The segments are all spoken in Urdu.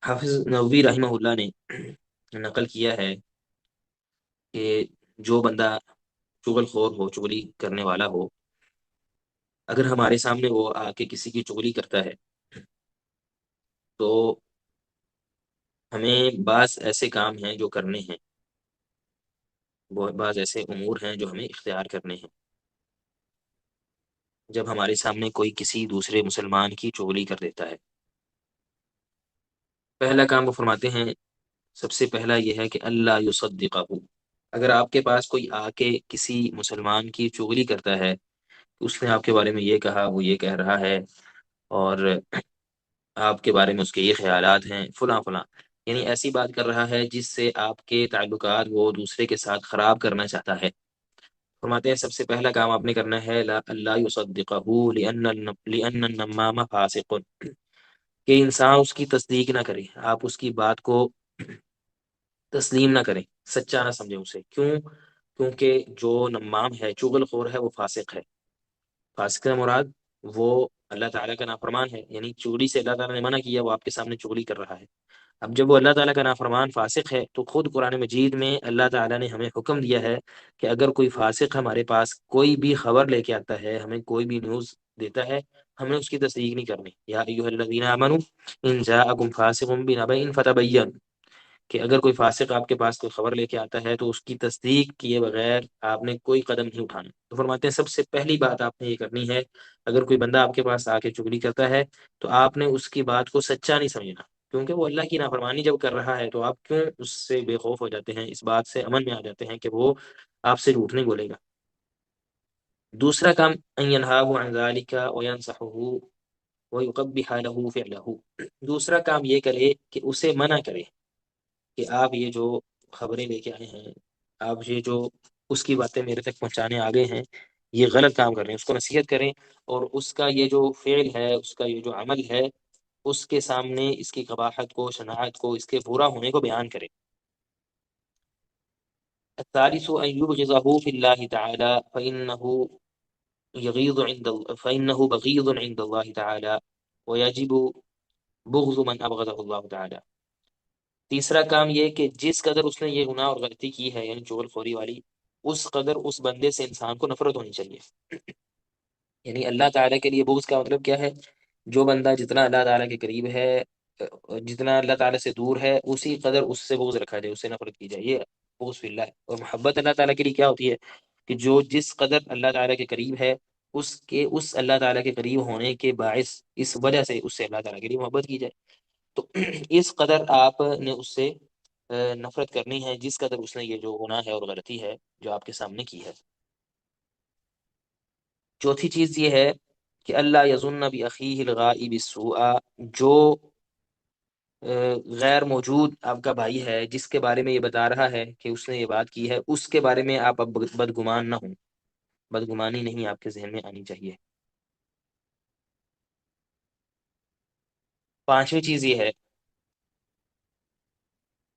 حافظ نووی رحمہ اللہ نے نقل کیا ہے کہ جو بندہ چغل خور ہو، چغلی کرنے والا ہو، اگر ہمارے سامنے وہ آ کے کسی کی چغلی کرتا ہے تو ہمیں بعض ایسے کام ہیں جو کرنے ہیں، وہ بعض ایسے امور ہیں جو ہمیں اختیار کرنے ہیں جب ہمارے سامنے کوئی کسی دوسرے مسلمان کی چغلی کر دیتا ہے۔ پہلا کام وہ فرماتے ہیں، سب سے پہلا یہ ہے کہ اللہ یصدقہ۔ اگر آپ کے پاس کوئی آ کے کسی مسلمان کی چغلی کرتا ہے، اس نے آپ کے بارے میں یہ کہا، وہ یہ کہہ رہا ہے، اور آپ کے بارے میں اس کے یہ خیالات ہیں، فلاں فلاں، یعنی ایسی بات کر رہا ہے جس سے آپ کے تعلقات وہ دوسرے کے ساتھ خراب کرنا چاہتا ہے، فرماتے ہیں سب سے پہلا کام آپ نے کرنا ہے لا اللہ یصدقہ لأن النمام فاسق، کہ انسان اس کی تصدیق نہ کرے، آپ اس کی بات کو تسلیم نہ کریں، سچا نہ سمجھیں اسے۔ کیوں؟ کیونکہ جو نمام ہے، چغل خور ہے، وہ فاسق ہے۔ فاسق کا مراد وہ اللہ تعالیٰ کا نافرمان ہے، یعنی چغلی سے اللہ تعالیٰ نے منع کیا، وہ آپ کے سامنے چغلی کر رہا ہے۔ اب جب وہ اللہ تعالیٰ کا نافرمان فاسق ہے تو خود قرآن مجید میں اللہ تعالیٰ نے ہمیں حکم دیا ہے کہ اگر کوئی فاسق ہمارے پاس کوئی بھی خبر لے کے آتا ہے، ہمیں کوئی بھی نیوز دیتا ہے، ہمیں اس کی تصدیق نہیں کرنی۔ یا ایھا الذین آمنوا ان جاءکم فاسق بنبأ فتبینوا، کہ اگر کوئی فاسق آپ کے پاس کوئی خبر لے کے آتا ہے تو اس کی تصدیق کیے بغیر آپ نے کوئی قدم نہیں اٹھانا۔ تو فرماتے ہیں سب سے پہلی بات آپ نے یہ کرنی ہے، اگر کوئی بندہ آپ کے پاس آ کے چگلی کرتا ہے تو آپ نے اس کی بات کو سچا نہیں سمجھنا، کیونکہ وہ اللہ کی نافرمانی جب کر رہا ہے تو آپ کیوں اس سے بے خوف ہو جاتے ہیں، اس بات سے امن میں آ جاتے ہیں کہ وہ آپ سے جھوٹ نہیں بولے گا۔ دوسرا کام ان ینہاہ عن ذلک وینصحہ ویقبح لہ فعلہ، دوسرا کام یہ کرے کہ اسے منع کرے کہ آپ یہ جو خبریں لے کے آئے ہیں، آپ یہ جو اس کی باتیں میرے تک پہنچانے آ گئے ہیں، یہ غلط کام کر رہے ہیں، اس کو نصیحت کریں، اور اس کا یہ جو فعل ہے، اس کا یہ جو عمل ہے، اس کے سامنے اس کی قباحت کو، شناعت کو، اس کے برا ہونے کو بیان کریں۔ الثالث ان یبغضہ فی اللہ تعالی فإنه بغيض عند الله تعالى ويجب بغض من أبغضه الله تعالى۔ تیسرا کام یہ کہ جس قدر اس نے یہ گناہ اور غلطی کی ہے، یعنی چغل خوری والی، اس قدر اس بندے سے انسان کو نفرت ہونی چاہیے۔ یعنی اللہ تعالیٰ کے لیے بغض کا مطلب کیا ہے؟ جو بندہ جتنا اللہ تعالیٰ کے قریب ہے، جتنا اللہ تعالیٰ سے دور ہے، اسی قدر اس سے بغض رکھا جائے، اس سے نفرت کی جائے، یہ بغض فی اللہ ہے۔ اور محبت اللہ تعالیٰ کے لیے کیا ہوتی ہے؟ کہ جو جس قدر اللہ تعالیٰ کے قریب ہے، اس اللہ تعالیٰ کے قریب ہونے کے باعث، اس وجہ سے اس سے اللہ تعالیٰ کے لیے محبت کی جائے۔ تو اس قدر آپ نے اس سے نفرت کرنی ہے جس قدر اس نے یہ جو گناہ ہے اور غلطی ہے جو آپ کے سامنے کی ہے۔ چوتھی چیز یہ ہے کہ اللہ یظن بأخیہ الغائب السوء، جو غیر موجود آپ کا بھائی ہے، جس کے بارے میں یہ بتا رہا ہے کہ اس نے یہ بات کی ہے، اس کے بارے میں آپ اب بدگمان نہ ہوں، بدگمانی نہیں آپ کے ذہن میں آنی چاہیے۔ پانچویں چیز یہ ہے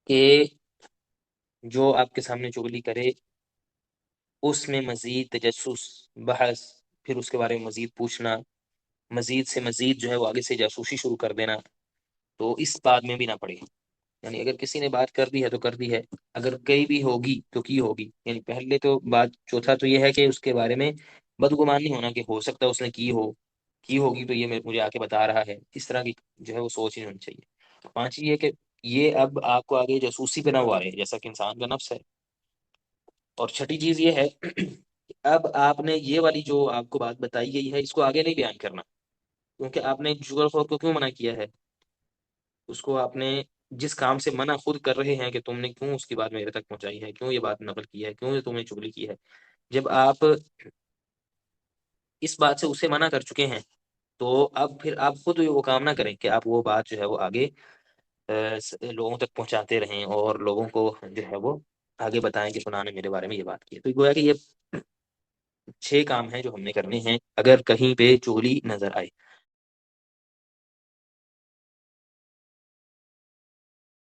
کہ جو آپ کے سامنے چغلی کرے، اس میں مزید تجسس، بحث، پھر اس کے بارے میں مزید پوچھنا، مزید سے مزید جو ہے وہ آگے سے جاسوسی شروع کر دینا، تو اس بات میں بھی نہ پڑے۔ یعنی اگر کسی نے بات کر دی ہے تو کر دی ہے، اگر کئی بھی ہوگی تو کی ہوگی۔ یعنی پہلے تو بات، چوتھا تو یہ ہے کہ اس کے بارے میں بدگمان نہیں ہونا کہ ہو سکتا ہے اس نے کی ہوگی تو یہ مجھے آ کے بتا رہا ہے، اس طرح کی جو ہے وہ سوچ ہی ہونی چاہیے۔ پانچ یہ کہ یہ اب آپ کو آگے جاسوسی پہ نہ وہ آئے، جیسا کہ انسان کا نفس ہے۔ اور چھٹی چیز یہ ہے کہ اب آپ نے یہ والی جو آپ کو بات بتائی گئی ہے، اس کو آگے نہیں بیان کرنا، کیونکہ آپ نے شوگر خور کو کیوں منع کیا ہے؟ اس کو آپ نے جس کام سے منع خود کر رہے ہیں کہ تم نے کیوں اس کی بات میرے تک پہنچائی ہے، کیوں یہ بات نقل کی ہے، کیوں یہ تم نے چگلی کی ہے، جب آپ اس بات سے اسے منع کر چکے ہیں تو اب پھر آپ خود وہ کام نہ کریں کہ آپ وہ بات جو ہے وہ آگے لوگوں تک پہنچاتے رہیں اور لوگوں کو جو ہے وہ آگے بتائیں کہ فلاں نے میرے بارے میں یہ بات کی ہے۔ تو گویا کہ یہ 6 کام ہیں جو ہم نے کرنے ہیں اگر کہیں پہ چغلی نظر آئے۔